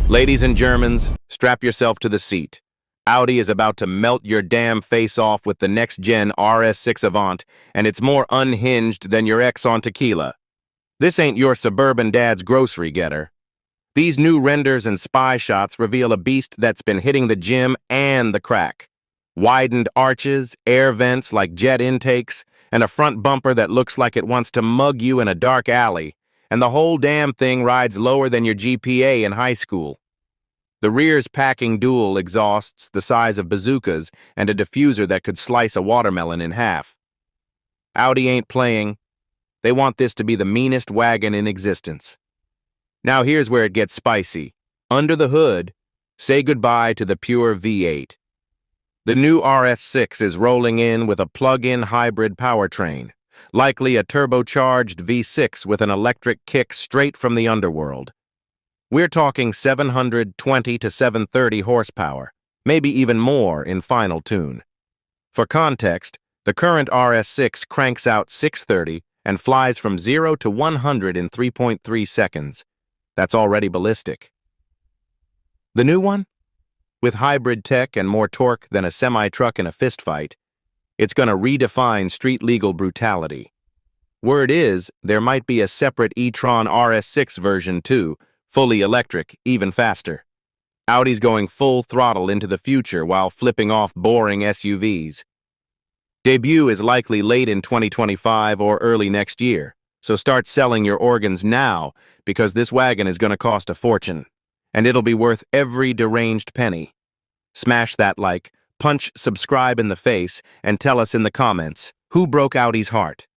Ladies and Germans, strap yourself to the seat. Audi is about to melt your damn face off with the next-gen RS6 Avant, and it's more unhinged than your ex on tequila. This ain't your suburban dad's grocery getter. These new renders and spy shots reveal a beast that's been hitting the gym and the crack. Widened arches, air vents like jet intakes, and a front bumper that looks like it wants to mug you in a dark alley, and the whole damn thing rides lower than your GPA in high school. The rear's packing dual exhausts the size of bazookas and a diffuser that could slice a watermelon in half. Audi ain't playing. They want this to be the meanest wagon in existence. Now here's where it gets spicy. Under the hood, say goodbye to the pure V8. The new RS6 is rolling in with a plug-in hybrid powertrain, likely a turbocharged V6 with an electric kick straight from the underworld. We're talking 720 to 730 horsepower, maybe even more in final tune. For context, the current RS6 cranks out 630 and flies from 0 to 100 in 3.3 seconds. That's already ballistic. The new one? With hybrid tech and more torque than a semi-truck in a fistfight, it's gonna redefine street-legal brutality. Word is, there might be a separate e-tron RS6 version too, fully electric, even faster. Audi's going full throttle into the future while flipping off boring SUVs. Debut is likely late in 2025 or early next year, so start selling your organs now because this wagon is going to cost a fortune, and it'll be worth every deranged penny. Smash that like, punch subscribe in the face, and tell us in the comments, who broke Audi's heart?